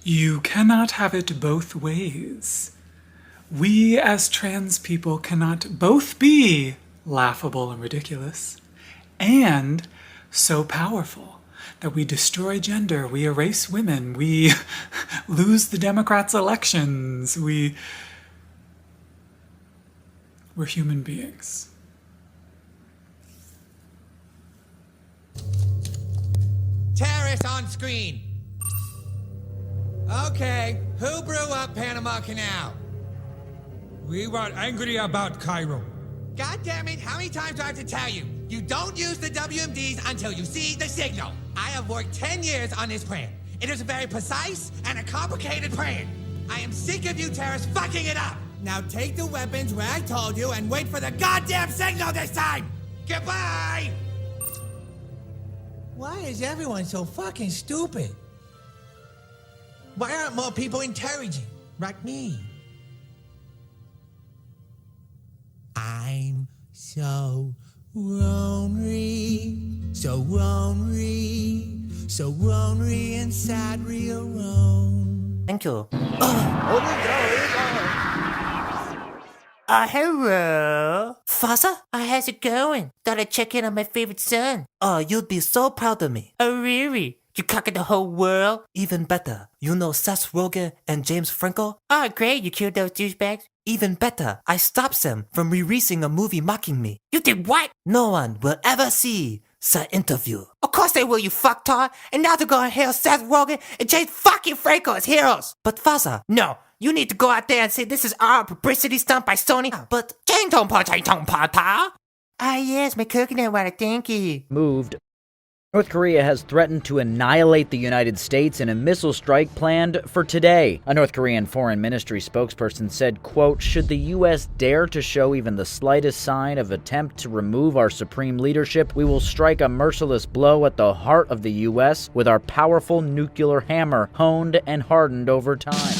You cannot have it both ways. We as trans people cannot both be laughable and ridiculous and so powerful that we destroy gender, we erase women, we lose the Democrats' elections, we're human beings. Terrorist on screen. Okay, who blew up Panama Canal? We were angry about Cairo. God damn it, how many times do I have to tell you? You don't use the WMDs until you see the signal. I have worked 10 years on this plan. It is a very precise and a complicated plan. I am sick of you terrorists fucking it up. Now take the weapons where I told you and wait for the goddamn signal this time. Goodbye! Why is everyone so fucking stupid? Why aren't more people intelligent like me? I'm so lonely, so lonely, so lonely and sad, real alone. Thank you. Hello. Father, how's it going? Thought I'd check in on my favorite son. Oh, you'd be so proud of me. Oh, really? You conquered the whole world? Even better. You know Seth Rogen and James Franco? Oh, great. You killed those douchebags? Even better. I stopped them from releasing a movie mocking me. You did what? No one will ever see the interview. Of course they will, you fucktard. And now they're gonna hail Seth Rogen and James fucking Franco as heroes. But Father, no. You need to go out there and say this is our publicity stunt by Sony. But yes, my coconut water, thank you. Moved. North Korea has threatened to annihilate the United States in a missile strike planned for today. A North Korean foreign ministry spokesperson said, quote, should the U.S. dare to show even the slightest sign of attempt to remove our supreme leadership, we will strike a merciless blow at the heart of the U.S. with our powerful nuclear hammer, honed and hardened over time.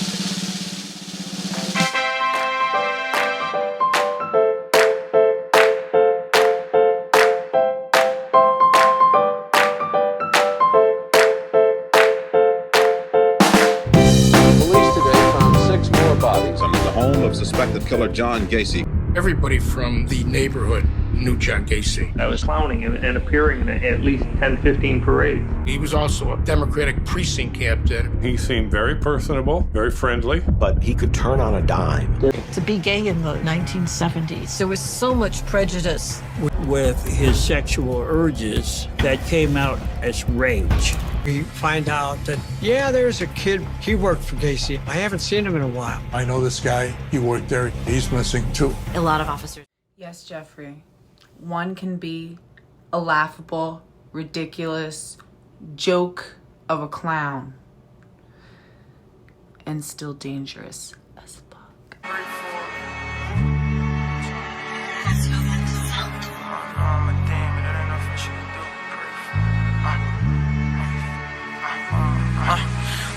Suspected killer John Gacy. Everybody from the neighborhood knew John Gacy. I was clowning and appearing in at least 10, 15 parades. He was also a Democratic precinct captain. He seemed very personable, very friendly. But he could turn on a dime. To be gay in the 1970s, there was so much prejudice. With his sexual urges that came out as rage. We find out that, yeah, there's a kid, he worked for Gacy. I haven't seen him in a while. I know this guy, he worked there, he's missing too. A lot of officers. Yes, Jeffrey. One can be a laughable, ridiculous joke of a clown and still dangerous as fuck.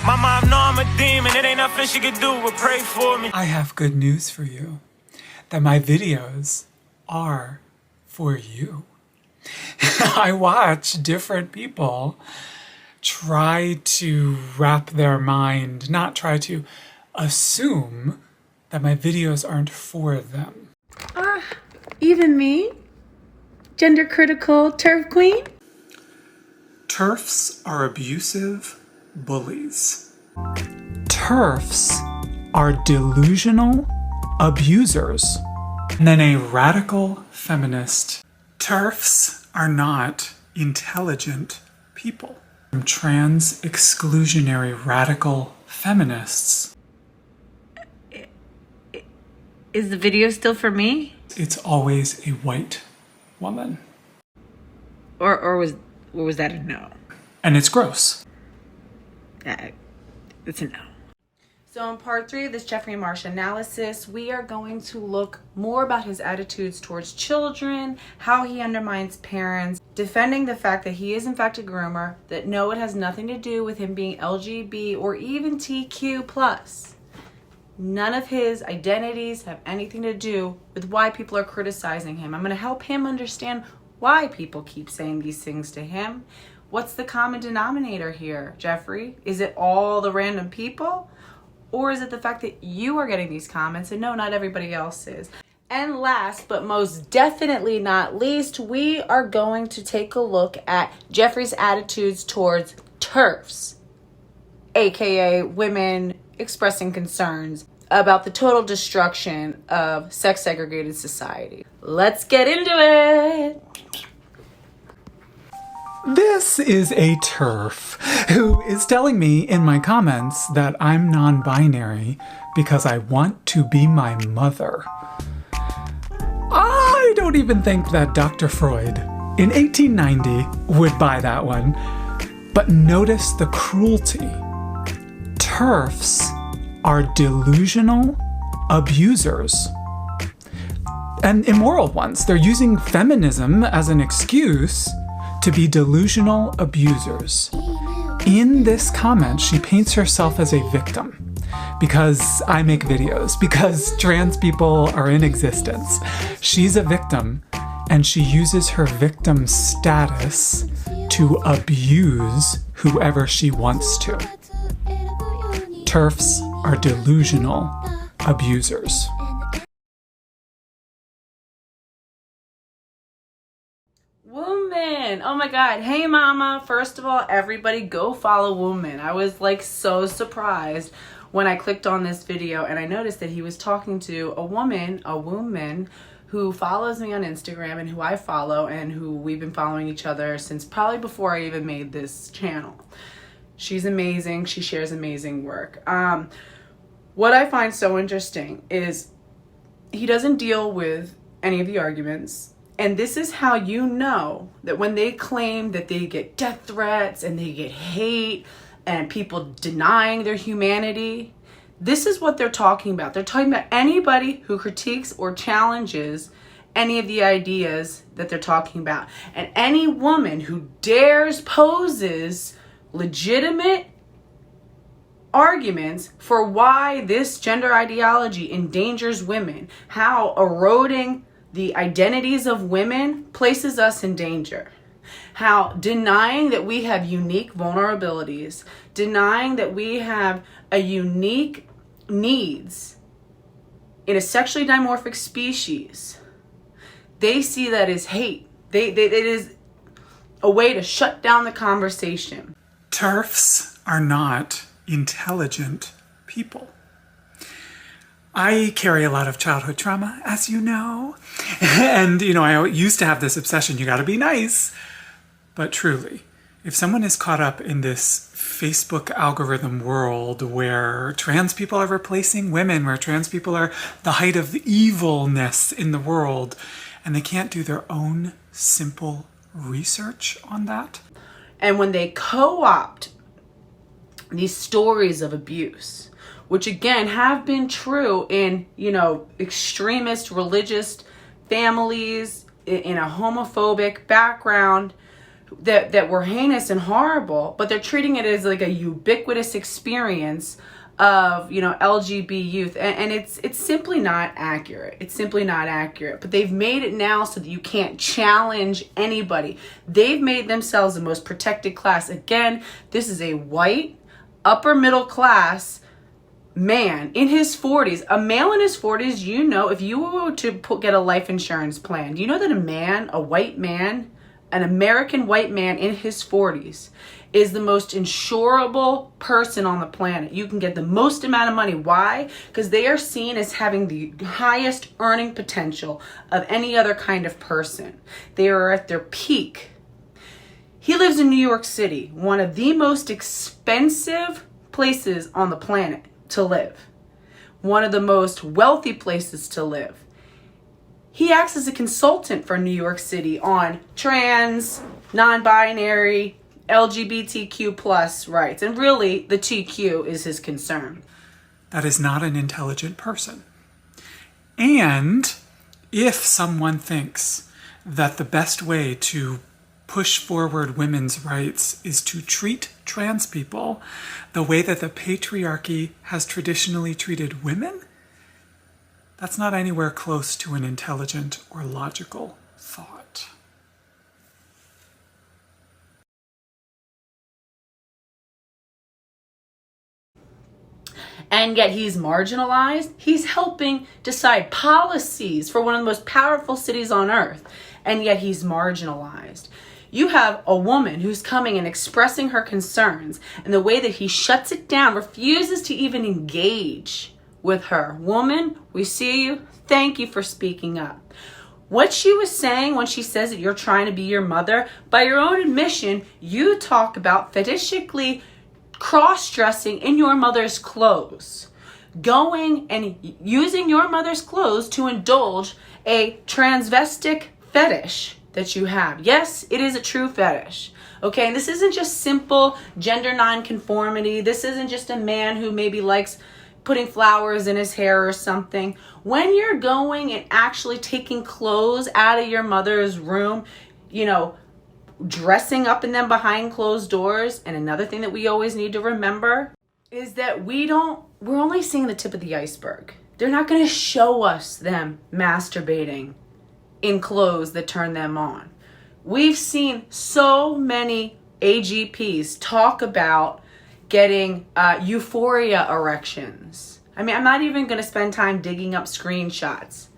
Mama, I know I'm a demon. It ain't nothing she could do but pray for me. I have good news for you. That my videos are for you. I watch different people try to wrap their mind, not try to assume that my videos aren't for them. Even me? Gender critical TERF queen? TERFs are abusive bullies. TERFs are delusional abusers. And then a radical feminist. TERFs are not intelligent people. Trans exclusionary radical feminists. Is the video still for me? It's always a white woman. Or was that a no? And it's gross. It's a no. So in part 3 of this Jeffrey Marsh analysis, we are going to look more about his attitudes towards children, how he undermines parents, defending the fact that he is in fact a groomer, that no, it has nothing to do with him being LGB or even TQ+. None of his identities have anything to do with why people are criticizing him. I'm going to help him understand why people keep saying these things to him, What's the common denominator here, Jeffrey? Is it all the random people? Or is it the fact that you are getting these comments and no, not everybody else is? And last but most definitely not least, we are going to take a look at Jeffrey's attitudes towards TERFs, aka women expressing concerns about the total destruction of sex-segregated society. Let's get into it! This is a TERF who is telling me in my comments that I'm non-binary because I want to be my mother. I don't even think that Dr. Freud in 1890 would buy that one. But notice the cruelty. TERFs are delusional abusers. And immoral ones. They're using feminism as an excuse to be delusional abusers. In this comment, she paints herself as a victim because I make videos, because trans people are in existence. She's a victim, and she uses her victim status to abuse whoever she wants to. TERFs are delusional abusers. Woman! Oh my god. Hey mama. First of all, everybody go follow Woman. I was like so surprised when I clicked on this video and I noticed that he was talking to a woman who follows me on Instagram and who I follow and who we've been following each other since probably before I even made this channel. She's amazing. She shares amazing work. What I find so interesting is he doesn't deal with any of the arguments. And this is how you know that when they claim that they get death threats and they get hate and people denying their humanity, this is what they're talking about. They're talking about anybody who critiques or challenges any of the ideas that they're talking about. And any woman who dares poses legitimate arguments for why this gender ideology endangers women, how eroding the identities of women places us in danger, how denying that we have unique vulnerabilities, denying that we have a unique needs in a sexually dimorphic species, they see that as hate. It is a way to shut down the conversation. TERFs are not intelligent people. I carry a lot of childhood trauma, as you know. And, I used to have this obsession, you gotta be nice. But truly, if someone is caught up in this Facebook algorithm world where trans people are replacing women, where trans people are the height of evilness in the world, and they can't do their own simple research on that. And when they co-opt these stories of abuse, which again have been true in, extremist religious families in a homophobic background that were heinous and horrible, but they're treating it as like a ubiquitous experience of, LGBT youth. And it's simply not accurate. It's simply not accurate. But they've made it now so that you can't challenge anybody. They've made themselves the most protected class. Again, this is a white, upper middle class man in his 40s, a male in his 40s. If you were to get a life insurance plan, you know that a white man, an American white man in his 40s is the most insurable person on the planet. You can get the most amount of money. Why? Because they are seen as having the highest earning potential of any other kind of person. They are at their peak. He lives in New York City, one of the most expensive places on the planet to live, one of the most wealthy places to live. He acts as a consultant for New York City on trans, non-binary, LGBTQ plus rights. And really, the TQ is his concern. That is not an intelligent person. And if someone thinks that the best way to push forward women's rights is to treat trans people the way that the patriarchy has traditionally treated women, that's not anywhere close to an intelligent or logical thought. and yet he's marginalized. He's helping decide policies for one of the most powerful cities on earth, and yet he's marginalized. You have a woman who's coming and expressing her concerns, and the way that he shuts it down, refuses to even engage with her. Woman, we see you. Thank you for speaking up. What she was saying when she says that you're trying to be your mother, by your own admission, you talk about fetishistically cross-dressing in your mother's clothes. Going and using your mother's clothes to indulge a transvestic fetish that you have. Yes, it is a true fetish. Okay, and this isn't just simple gender nonconformity. This isn't just a man who maybe likes putting flowers in his hair or something. When you're going and actually taking clothes out of your mother's room, you know, dressing up in them behind closed doors. And another thing that we always need to remember is that we're only seeing the tip of the iceberg. They're not going to show us them masturbating in clothes that turn them on. We've seen so many AGPs talk about getting euphoria erections. I mean, I'm not even going to spend time digging up screenshots,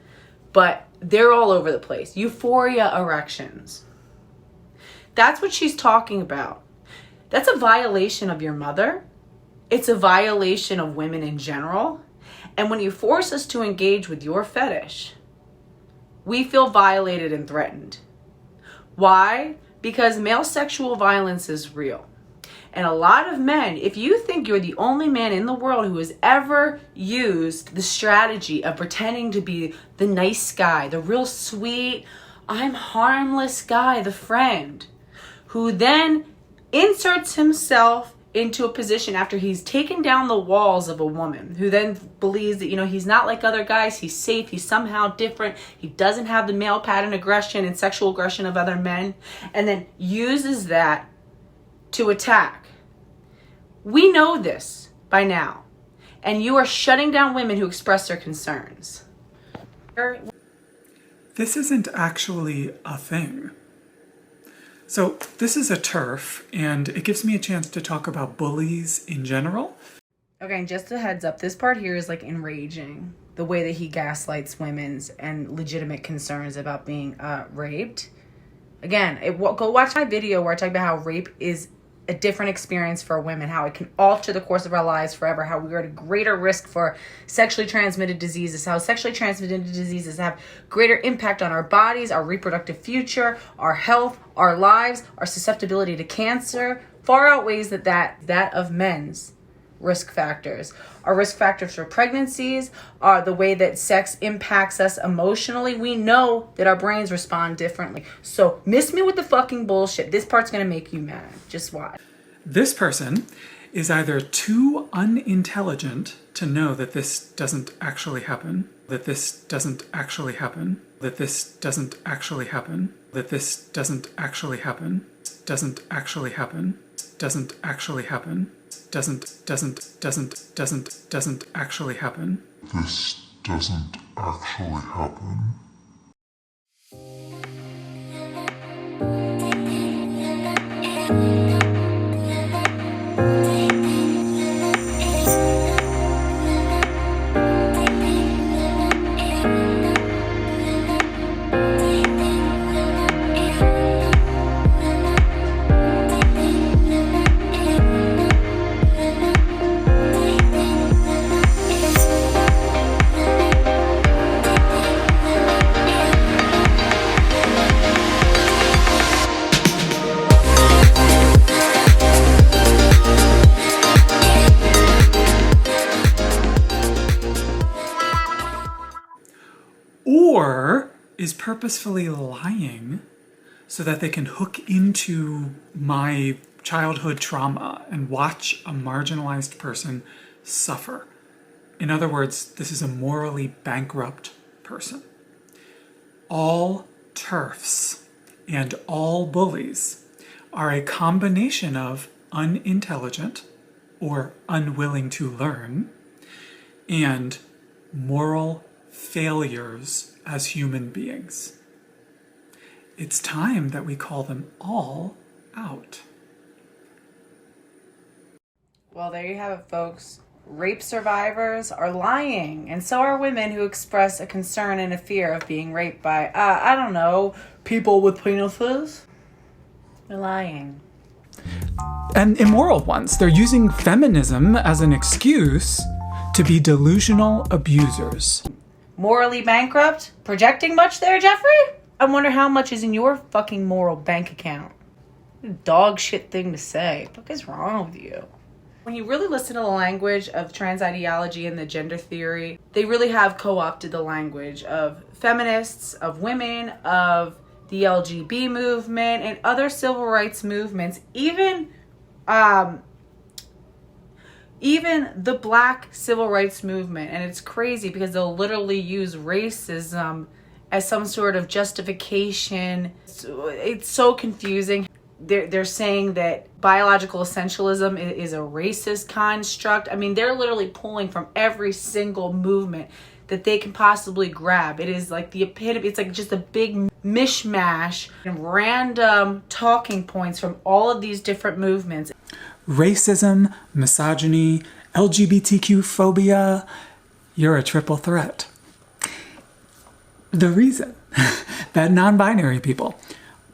but they're all over the place. Euphoria erections. That's what she's talking about. That's a violation of your mother. It's a violation of women in general. And when you force us to engage with your fetish, we feel violated and threatened. Why? Because male sexual violence is real. And a lot of men, if you think you're the only man in the world who has ever used the strategy of pretending to be the nice guy, the real sweet, I'm harmless guy, the friend, who then inserts himself into a position after he's taken down the walls of a woman, who then believes that, you know, he's not like other guys, he's safe, he's somehow different, he doesn't have the male pattern aggression and sexual aggression of other men, and then uses that to attack. We know this by now, and you are shutting down women who express their concerns. This isn't actually a thing. So this is a turf, and it gives me a chance to talk about bullies in general. Okay, and just a heads up, this part here is like enraging. The way that he gaslights women's and legitimate concerns about being raped. Again, go watch my video where I talk about how rape is a different experience for women, how it can alter the course of our lives forever, how we are at a greater risk for sexually transmitted diseases, how sexually transmitted diseases have greater impact on our bodies, our reproductive future, our health, our lives, our susceptibility to cancer, far outweighs that of men's risk factors. Our risk factors for pregnancies are the way that sex impacts us emotionally. We know that our brains respond differently. So miss me with the fucking bullshit. This part's gonna make you mad. Just watch. This person is either too unintelligent to know that this doesn't actually happen, that this doesn't actually happen, that this doesn't actually happen, that this doesn't actually happen, doesn't actually happen, doesn't actually happen, doesn't actually happen. This doesn't actually happen. Or is purposefully lying so that they can hook into my childhood trauma and watch a marginalized person suffer. In other words, this is a morally bankrupt person. All TERFs and all bullies are a combination of unintelligent or unwilling to learn and moral failures as human beings. It's time that we call them all out. Well, there you have it, folks. rape survivors are lying, and so are women who express a concern and a fear of being raped by, I don't know, people with penises. They're lying. And immoral ones. They're using feminism as an excuse to be delusional abusers. Morally bankrupt? Projecting much there, Jeffrey? I wonder how much is in your fucking moral bank account. Dog shit thing to say. What is wrong with you? When you really listen to the language of trans ideology and the gender theory, they really have co-opted the language of feminists, of women, of the LGBT movement, and other civil rights movements, even the Black civil rights movement. And it's crazy because they'll literally use racism as some sort of justification. It's so confusing. They're saying that biological essentialism is a racist construct. I mean, they're literally pulling from every single movement that they can possibly grab. It is like the epitome. It's like just a big mishmash and random talking points from all of these different movements. Racism, misogyny, LGBTQ phobia, you're a triple threat. The reason that non-binary people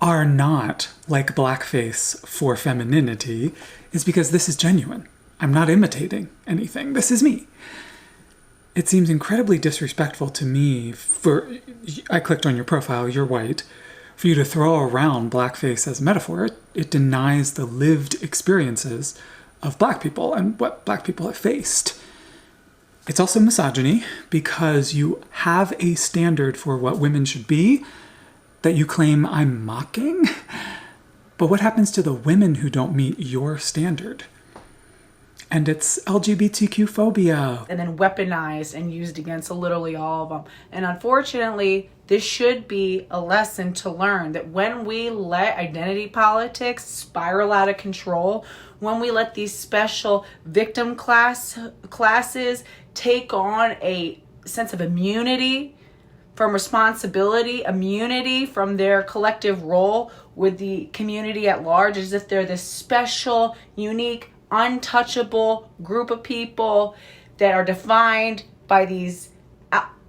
are not like blackface for femininity is because this is genuine. I'm not imitating anything. This is me. It seems incredibly disrespectful to me I clicked on your profile, you're white, for you to throw around blackface as a metaphor. It denies the lived experiences of Black people and what Black people have faced. It's also misogyny because you have a standard for what women should be that you claim I'm mocking. But what happens to the women who don't meet your standard? And it's LGBTQ phobia. And then weaponized and used against literally all of them. And unfortunately, this should be a lesson to learn that when we let identity politics spiral out of control, when we let these special victim classes take on a sense of immunity from responsibility, immunity from their collective role with the community at large, as if they're this special, unique, untouchable group of people that are defined by these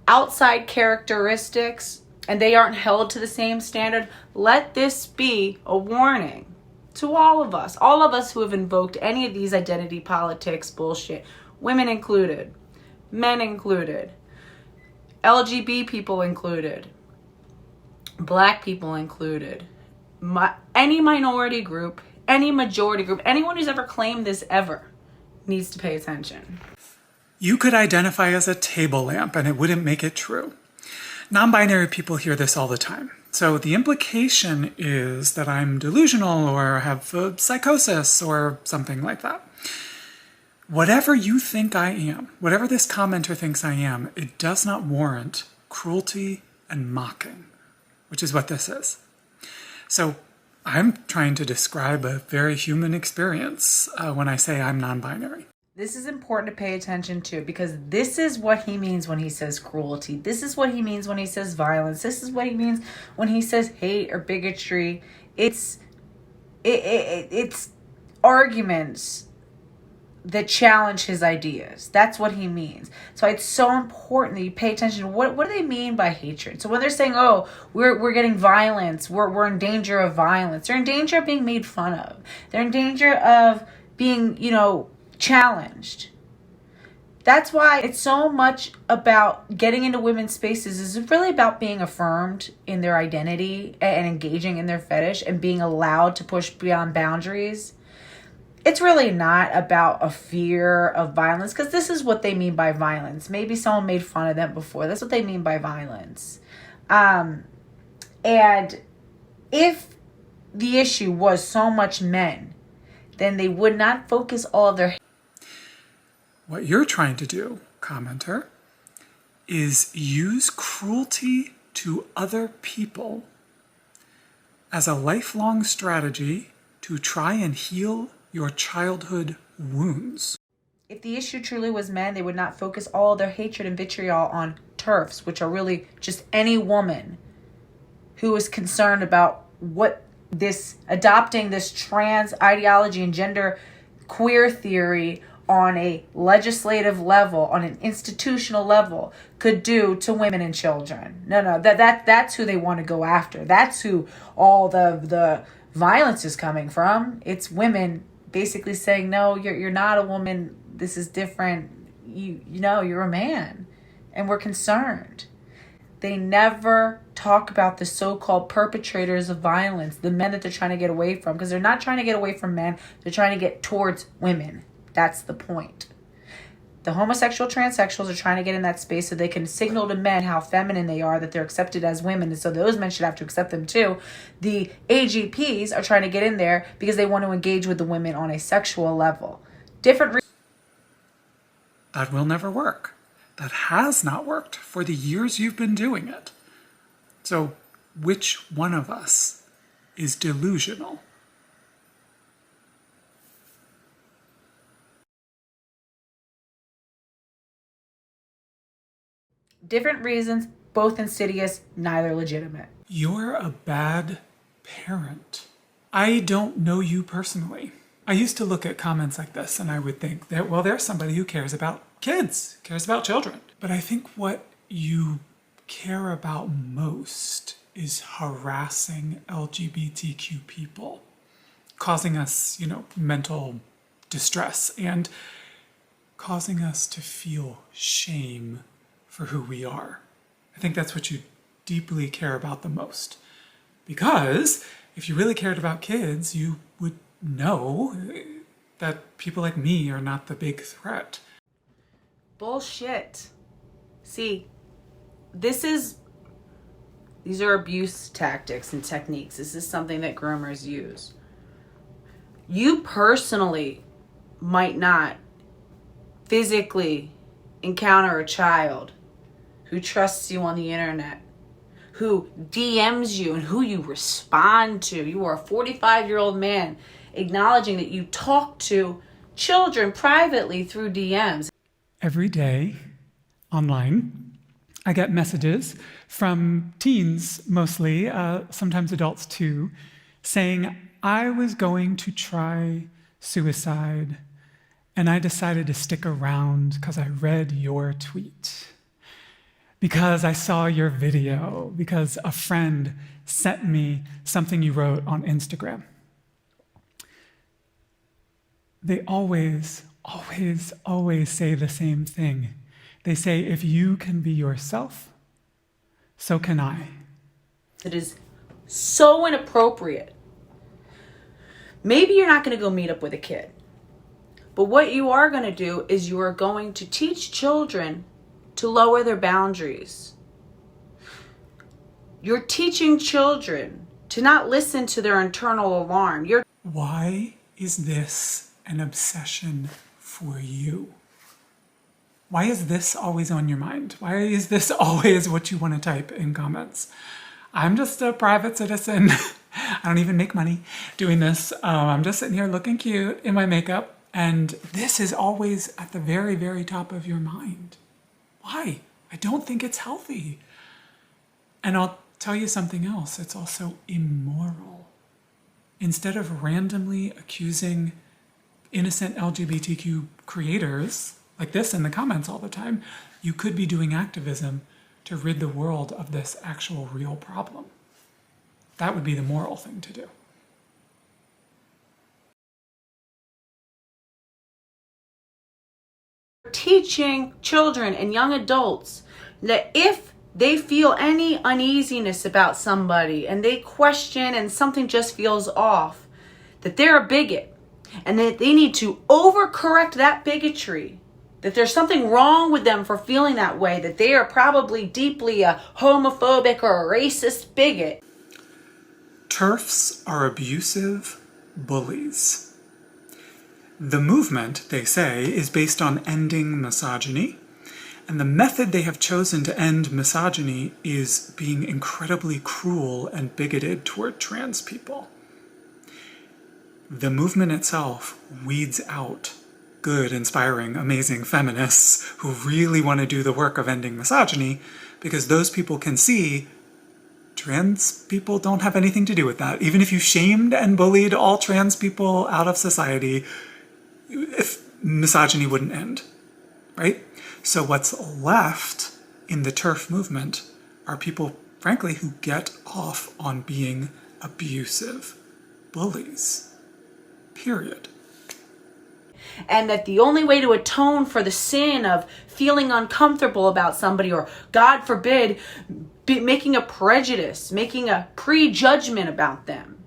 outside characteristics and they aren't held to the same standard. Let this be a warning to all of us who have invoked any of these identity politics bullshit, women included, men included, LGBT people included, Black people included, any minority group, any majority group, anyone who's ever claimed this ever needs to pay attention. You could identify as a table lamp and it wouldn't make it true. Non-binary people hear this all the time. So the implication is that I'm delusional or have a psychosis or something like that. Whatever you think I am, whatever this commenter thinks I am, it does not warrant cruelty and mocking, which is what this is. So I'm trying to describe a very human experience when I say I'm non-binary. This is important to pay attention to because this is what he means when he says cruelty. This is what he means when he says violence. This is what he means when he says hate or bigotry. It's arguments that challenge his ideas. That's what he means. So it's so important that you pay attention to what do they mean by hatred. So when they're saying, oh, we're getting violence, we're in danger of violence, they're in danger of being made fun of. They're in danger of being, challenged. That's why it's so much about getting into women's spaces is really about being affirmed in their identity and engaging in their fetish and being allowed to push beyond boundaries. It's really not about a fear of violence because this is what they mean by violence. Maybe someone made fun of them before. That's what they mean by violence. And if the issue was so much men, then they would not focus all of their... What you're trying to do, commenter, is use cruelty to other people as a lifelong strategy to try and heal your childhood wounds. If the issue truly was men, they would not focus all their hatred and vitriol on TERFs, which are really just any woman who is concerned about what adopting this trans ideology and gender queer theory on a legislative level, on an institutional level, could do to women and children. No, that's who they want to go after. That's who all the violence is coming from. It's women basically saying, no, you're not a woman. This is different. You know, you're a man, and we're concerned. They never talk about the so-called perpetrators of violence, the men that they're trying to get away from, because they're not trying to get away from men. They're trying to get towards women. That's the point. The homosexual transsexuals are trying to get in that space so they can signal to men how feminine they are, that they're accepted as women, and so those men should have to accept them too. The AGPs are trying to get in there because they want to engage with the women on a sexual level. That will never work. That has not worked for the years you've been doing it. So which one of us is delusional? Different reasons, both insidious, neither legitimate. You're a bad parent. I don't know you personally. I used to look at comments like this and I would think that, well, there's somebody who cares about kids, cares about children. But I think what you care about most is harassing LGBTQ people, causing us, mental distress and causing us to feel shame for who we are. I think that's what you deeply care about the most. Because if you really cared about kids, you would know that people like me are not the big threat. Bullshit. See, these are abuse tactics and techniques. This is something that groomers use. You personally might not physically encounter a child who trusts you on the internet, who DMs you and who you respond to. You are a 45-year-old man acknowledging that you talk to children privately through DMs. Every day online, I get messages from teens mostly, sometimes adults too, saying, I was going to try suicide and I decided to stick around because I read your tweet, because I saw your video, because a friend sent me something you wrote on Instagram. They always say the same thing. They say, if you can be yourself, so can I. It is so inappropriate. Maybe you're not going to go meet up with a kid. But what you are going to do is you are going to teach children to lower their boundaries. You're teaching children to not listen to their internal alarm. Why is this an obsession for you? Why is this always on your mind? Why is this always what you want to type in comments? I'm just a private citizen. I don't even make money doing this. I'm just sitting here looking cute in my makeup. And this is always at the very, very top of your mind. Why? I don't think it's healthy. And I'll tell you something else. It's also immoral. Instead of randomly accusing innocent LGBTQ creators like this in the comments all the time, you could be doing activism to rid the world of this actual real problem. That would be the moral thing to do. Teaching children and young adults that if they feel any uneasiness about somebody and they question and something just feels off, that they're a bigot and that they need to overcorrect that bigotry, that there's something wrong with them for feeling that way, that they are probably deeply a homophobic or a racist bigot. TERFs are abusive bullies. The movement, they say, is based on ending misogyny, and the method they have chosen to end misogyny is being incredibly cruel and bigoted toward trans people. The movement itself weeds out good, inspiring, amazing feminists who really want to do the work of ending misogyny, because those people can see trans people don't have anything to do with that. Even if you shamed and bullied all trans people out of society, if misogyny wouldn't end, right? So what's left in the TERF movement are people, frankly, who get off on being abusive bullies, period. And that the only way to atone for the sin of feeling uncomfortable about somebody, or God forbid, making a prejudice, making a prejudgment about them,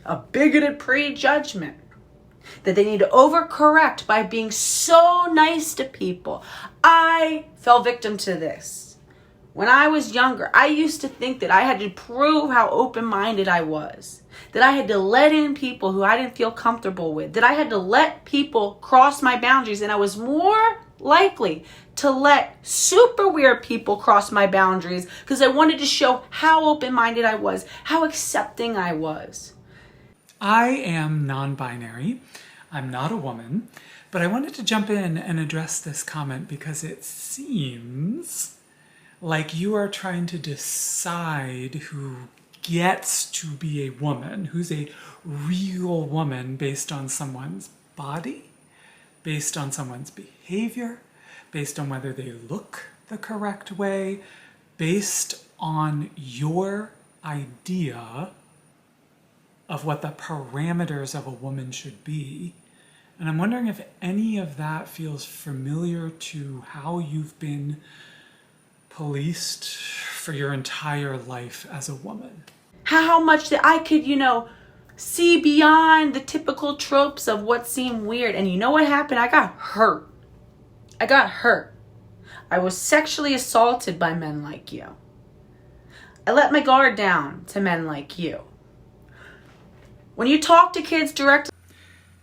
a bigoted prejudgment, that they need to overcorrect by being so nice to people. I fell victim to this. When I was younger, I used to think that I had to prove how open-minded I was, that I had to let in people who I didn't feel comfortable with, that I had to let people cross my boundaries, and I was more likely to let super weird people cross my boundaries because I wanted to show how open-minded I was, how accepting I was. I am non-binary. I'm not a woman, but I wanted to jump in and address this comment because it seems like you are trying to decide who gets to be a woman, who's a real woman based on someone's body, based on someone's behavior, based on whether they look the correct way, based on your idea of what the parameters of a woman should be. And I'm wondering if any of that feels familiar to how you've been policed for your entire life as a woman. How much that I could, see beyond the typical tropes of what seemed weird. And you know what happened? I got hurt. I was sexually assaulted by men like you. I let my guard down to men like you. When you talk to kids directly,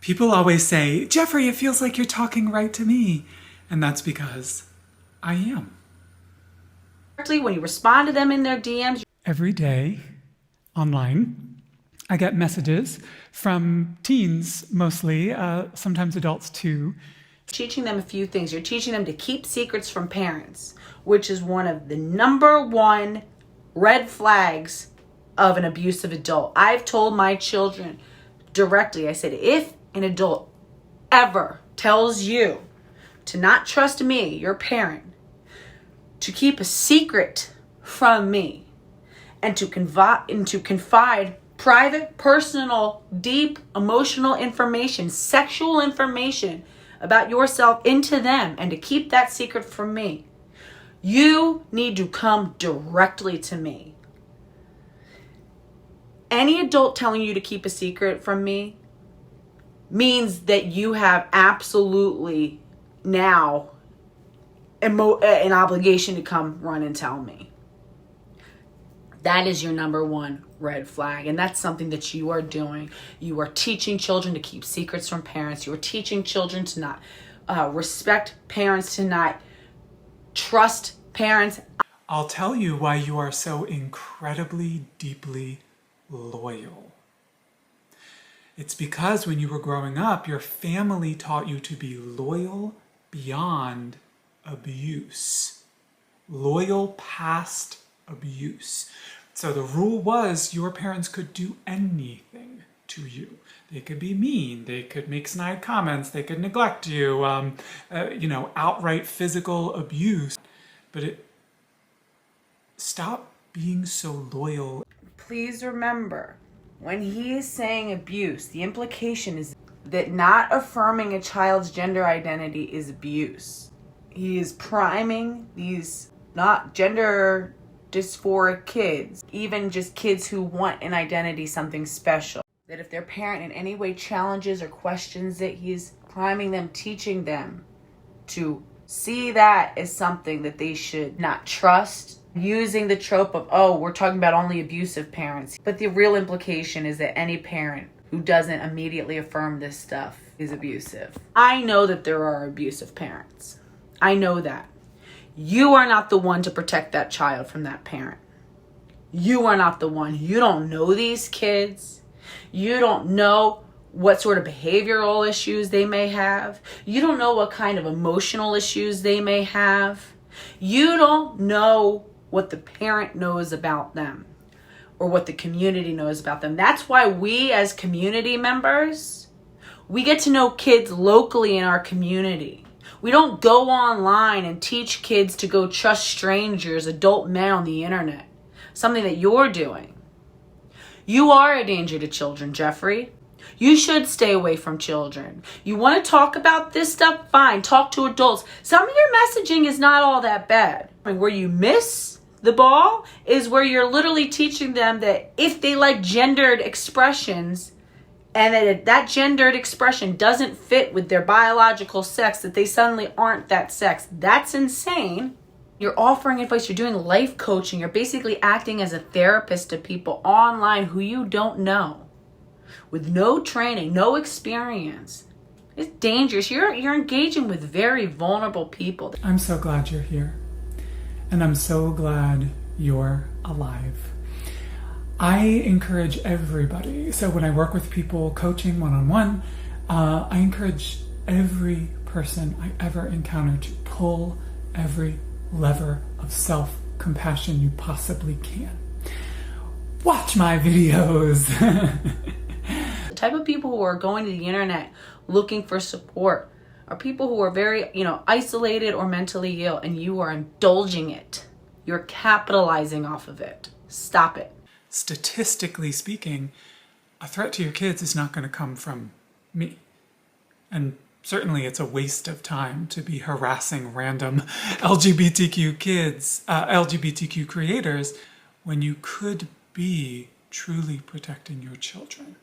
people always say, Jeffrey, it feels like you're talking right to me. And that's because I am. When you respond to them in their DMs. Every day online, I get messages from teens mostly, sometimes adults too. Teaching them a few things. You're teaching them to keep secrets from parents, which is one of the #1 red flags of an abusive adult. I've told my children directly, I said, if an adult ever tells you to not trust me, your parent, to keep a secret from me, and to confide private, personal, deep, emotional information, sexual information about yourself into them, and to keep that secret from me, you need to come directly to me. Any adult telling you to keep a secret from me means that you have absolutely now an obligation to come run and tell me. That is your #1 red flag. And that's something that you are doing. You are teaching children to keep secrets from parents. You are teaching children to not respect parents, to not trust parents. I'll tell you why you are so incredibly deeply loyal. It's because when you were growing up, your family taught you to be loyal beyond abuse. Loyal past abuse. So the rule was your parents could do anything to you. They could be mean, they could make snide comments, they could neglect you, outright physical abuse. But stop being so loyal. Please remember, when he is saying abuse, the implication is that not affirming a child's gender identity is abuse. He is priming these not gender dysphoric kids, even just kids who want an identity, something special. That if their parent in any way challenges or questions it, he's priming them, teaching them to see that as something that they should not trust. Using the trope of, oh, we're talking about only abusive parents. But the real implication is that any parent who doesn't immediately affirm this stuff is abusive. I know that there are abusive parents. I know that. You are not the one to protect that child from that parent. You are not the one. You don't know these kids. You don't know what sort of behavioral issues they may have. You don't know what kind of emotional issues they may have. You don't know what the parent knows about them or what the community knows about them. That's why we as community members, We get to know kids locally in our community. We don't go online and teach kids to go trust strangers, adult men on the internet. Something that you're doing. You are a danger to children, Jeffrey. You should stay away from children. You want to talk about this stuff? Fine, talk to adults. Some of your messaging is not all that bad. Where you miss the ball is where you're literally teaching them that if they like gendered expressions and that gendered expression doesn't fit with their biological sex, that they suddenly aren't that sex. That's insane. You're offering advice. You're doing life coaching. You're basically acting as a therapist to people online who you don't know, with no training, no experience. It's dangerous. You're engaging with very vulnerable people. I'm so glad you're here. And I'm so glad you're alive. I encourage everybody. So when I work with people coaching one-on-one, I encourage every person I ever encounter to pull every lever of self-compassion you possibly can. Watch my videos. The type of people who are going to the internet looking for support are people who are very, isolated or mentally ill, and you are indulging it. You're capitalizing off of it. Stop it. Statistically speaking, a threat to your kids is not going to come from me. And certainly it's a waste of time to be harassing random LGBTQ kids, LGBTQ creators, when you could be truly protecting your children.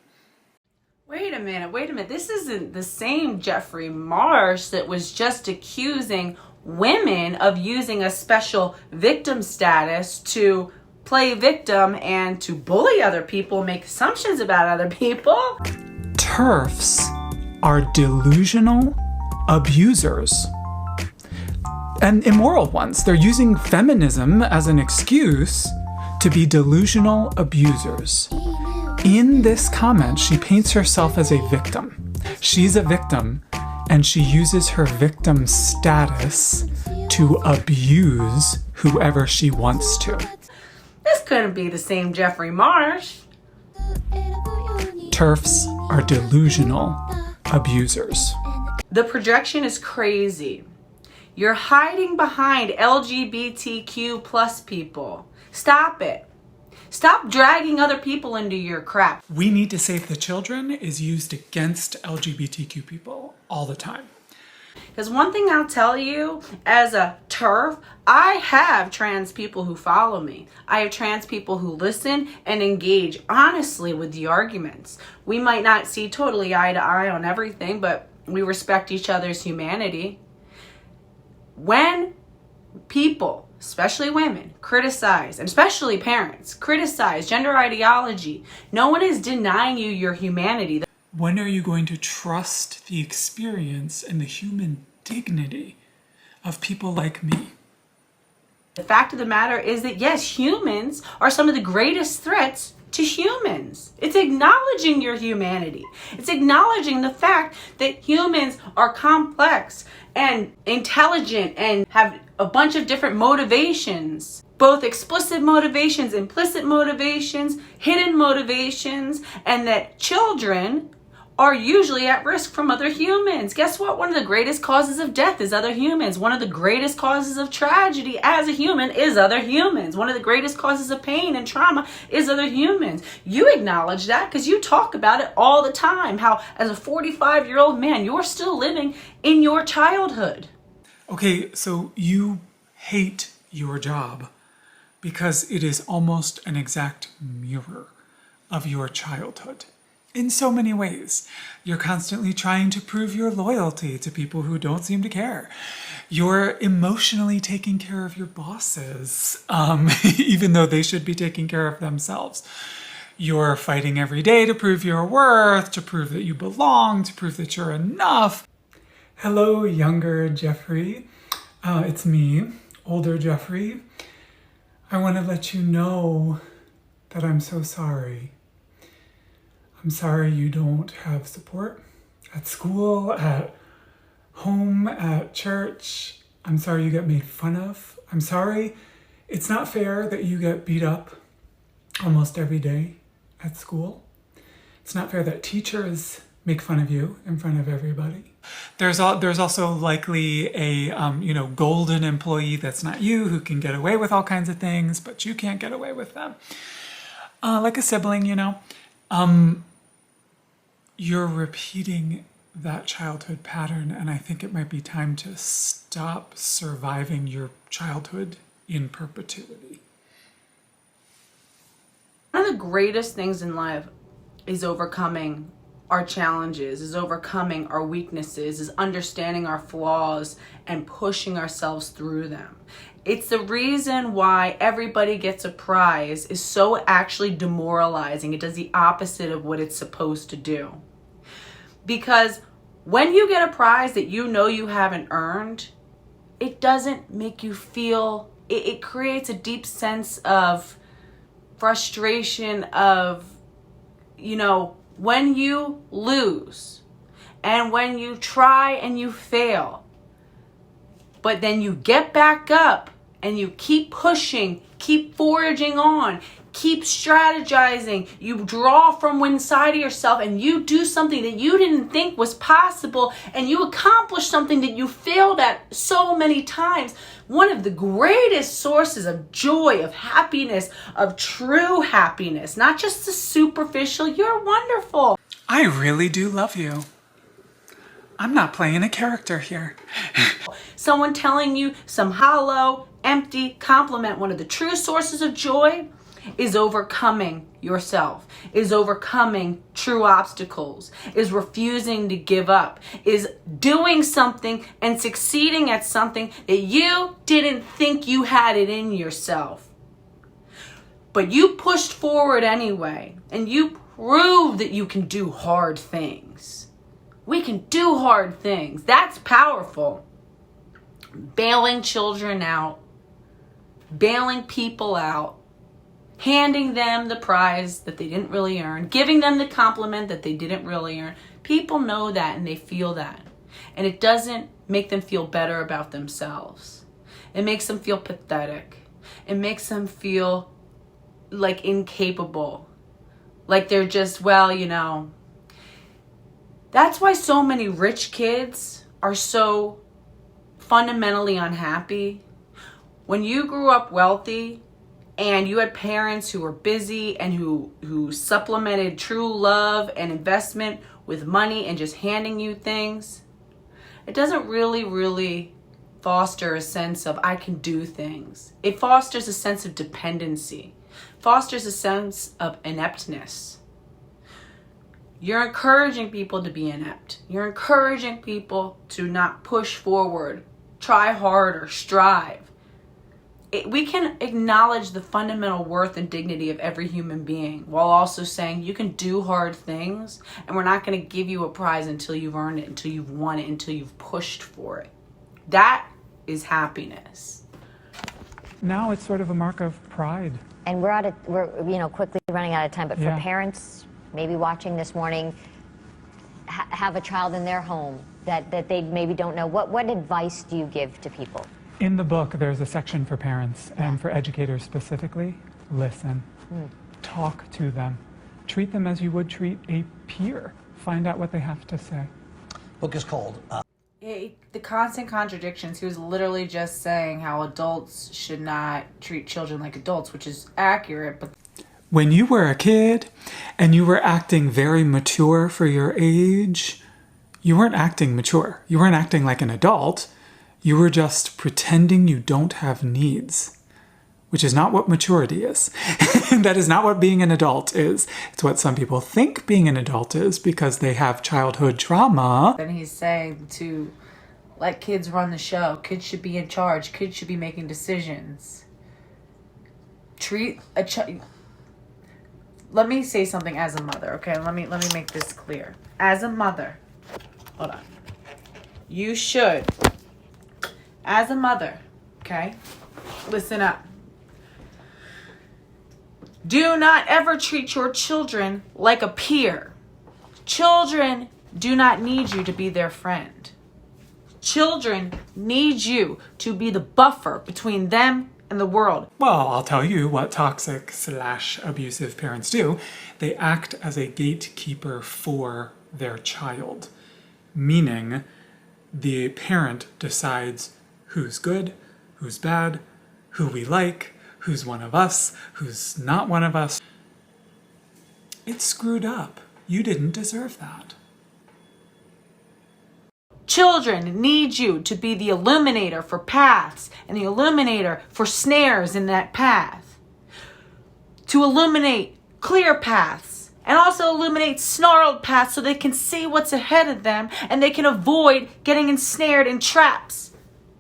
Wait a minute. This isn't the same Jeffrey Marsh that was just accusing women of using a special victim status to play victim and to bully other people, make assumptions about other people. TERFs are delusional abusers and immoral ones. They're using feminism as an excuse to be delusional abusers. In this comment, she paints herself as a victim. She's a victim, and she uses her victim status to abuse whoever she wants to. This couldn't be the same Jeffrey Marsh. TERFs are delusional abusers. The projection is crazy. You're hiding behind LGBTQ plus people. Stop it. Stop dragging other people into your crap. We need to save the children is used against LGBTQ people all the time. Because one thing I'll tell you, as a TERF, I have trans people who follow me. I have trans people who listen and engage honestly with the arguments. We might not see totally eye to eye on everything, but we respect each other's humanity. When people, especially women, criticize, and especially parents, criticize gender ideology, no one is denying you your humanity. When are you going to trust the experience and the human dignity of people like me? The fact of the matter is that yes, humans are some of the greatest threats to humans. It's acknowledging your humanity. It's acknowledging the fact that humans are complex and intelligent and have a bunch of different motivations, both explicit motivations, implicit motivations, hidden motivations, and that children are usually at risk from other humans. Guess what? One of the greatest causes of death is other humans. One of the greatest causes of tragedy as a human is other humans. One of the greatest causes of pain and trauma is other humans. You acknowledge that because you talk about it all the time, how as a 45-year-old man, you're still living in your childhood. Okay, so you hate your job because it is almost an exact mirror of your childhood. In so many ways. You're constantly trying to prove your loyalty to people who don't seem to care. You're emotionally taking care of your bosses, even though they should be taking care of themselves. You're fighting every day to prove your worth, to prove that you belong, to prove that you're enough. Hello, younger Jeffrey. It's me, older Jeffrey. I want to let you know that I'm so sorry. I'm sorry you don't have support at school, at home, at church. I'm sorry you get made fun of. I'm sorry it's not fair that you get beat up almost every day at school. It's not fair that teachers make fun of you in front of everybody. There's also likely a golden employee that's not you, who can get away with all kinds of things, but you can't get away with them. Like a sibling, you're repeating that childhood pattern, and I think it might be time to stop surviving your childhood in perpetuity. One of the greatest things in life is overcoming our challenges, is overcoming our weaknesses, is understanding our flaws and pushing ourselves through them. It's the reason why everybody gets a prize is so actually demoralizing. It does the opposite of what it's supposed to do. Because when you get a prize that you know you haven't earned, it doesn't make you feel, it creates a deep sense of frustration of, when you lose and when you try and you fail, but then you get back up and you keep pushing, keep foraging on, keep strategizing, you draw from inside of yourself and you do something that you didn't think was possible and you accomplish something that you failed at so many times. One of the greatest sources of joy, of happiness, of true happiness, not just the superficial. You're wonderful. I really do love you. I'm not playing a character here. Someone telling you some hollow, empty compliment. One of the true sources of joy is overcoming yourself, is overcoming true obstacles, is refusing to give up, is doing something and succeeding at something that you didn't think you had it in yourself. But you pushed forward anyway, and you proved that you can do hard things. We can do hard things. That's powerful. Bailing children out, bailing people out, handing them the prize that they didn't really earn, giving them the compliment that they didn't really earn. People know that and they feel that. And it doesn't make them feel better about themselves. It makes them feel pathetic. It makes them feel like incapable. Like they're just, That's why so many rich kids are so fundamentally unhappy. When you grew up wealthy, and you had parents who were busy and who supplemented true love and investment with money and just handing you things, it doesn't really foster a sense of I can do things. It fosters a sense of dependency, fosters a sense of ineptness. You're encouraging people to be inept. You're encouraging people to not push forward, try harder, strive. We can acknowledge the fundamental worth and dignity of every human being while also saying you can do hard things and we're not going to give you a prize until you've earned it, until you've won it, until you've pushed for it. That is happiness. Now it's sort of a mark of pride. And we're quickly running out of time, but for parents maybe watching this morning, have a child in their home that they maybe don't know, what advice do you give to people? In the book, there's a section for parents and for educators specifically. Listen, talk to them, treat them as you would treat a peer. Find out what they have to say. Book is called The Constant Contradictions. He was literally just saying how adults should not treat children like adults, which is accurate. But when you were a kid and you were acting very mature for your age, you weren't acting mature. You weren't acting like an adult. You were just pretending you don't have needs, which is not what maturity is. That is not what being an adult is. It's what some people think being an adult is because they have childhood trauma. Then he's saying to let kids run the show. Kids should be in charge. Kids should be making decisions. Let me say something as a mother, okay? Let me make this clear. As a mother, hold on. You should, as a mother, okay? Listen up. Do not ever treat your children like a peer. Children do not need you to be their friend. Children need you to be the buffer between them and the world. Well, I'll tell you what toxic / abusive parents do. They act as a gatekeeper for their child, meaning the parent decides who's good, who's bad, who we like, who's one of us, who's not one of us. It's screwed up. You didn't deserve that. Children need you to be the illuminator for paths and the illuminator for snares in that path. To illuminate clear paths and also illuminate snarled paths so they can see what's ahead of them and they can avoid getting ensnared in traps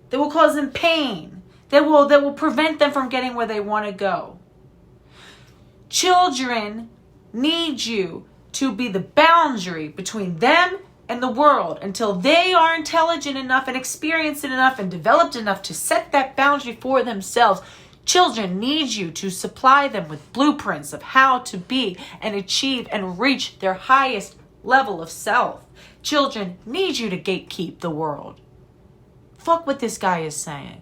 that will cause them pain, that will prevent them from getting where they want to go. Children need you to be the boundary between them and the world until they are intelligent enough and experienced enough and developed enough to set that boundary for themselves. Children need you to supply them with blueprints of how to be and achieve and reach their highest level of self. Children need you to gatekeep the world. Fuck what this guy is saying.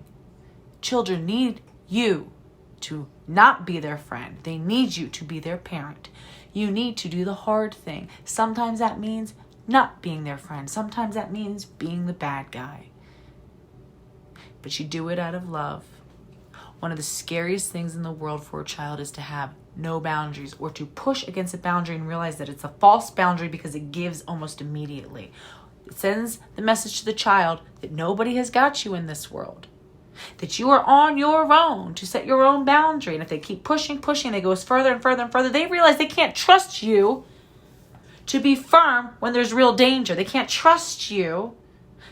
Children need you to not be their friend. They need you to be their parent. You need to do the hard thing. Sometimes that means not being their friend. Sometimes that means being the bad guy. But you do it out of love. One of the scariest things in the world for a child is to have no boundaries or to push against a boundary and realize that it's a false boundary because it gives almost immediately. It sends the message to the child that nobody has got you in this world, that you are on your own to set your own boundary. And if they keep pushing, they go further and further and further, they realize they can't trust you to be firm when there's real danger. They can't trust you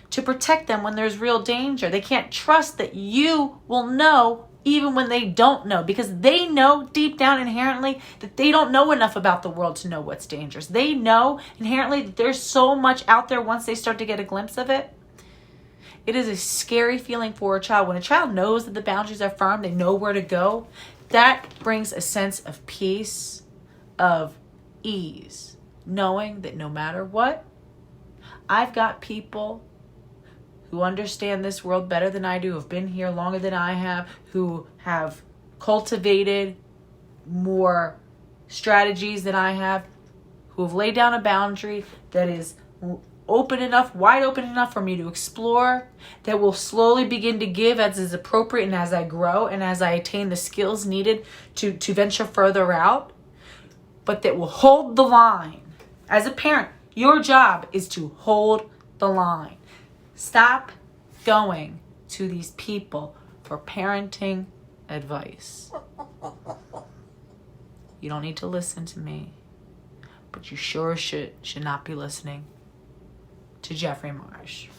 to protect them when there's real danger. They can't trust that you will know even when they don't know, because they know deep down inherently that they don't know enough about the world to know what's dangerous. They know inherently that there's so much out there once they start to get a glimpse of it. It is a scary feeling for a child. When a child knows that the boundaries are firm, they know where to go, that brings a sense of peace, of ease, knowing that no matter what, I've got people who understand this world better than I do, who have been here longer than I have, who have cultivated more strategies than I have, who have laid down a boundary that is open enough, wide open enough for me to explore, that will slowly begin to give as is appropriate and as I grow and as I attain the skills needed to venture further out, but that will hold the line. As a parent, your job is to hold the line. Stop going to these people for parenting advice. You don't need to listen to me, but you sure should not be listening to Jeffrey Marsh.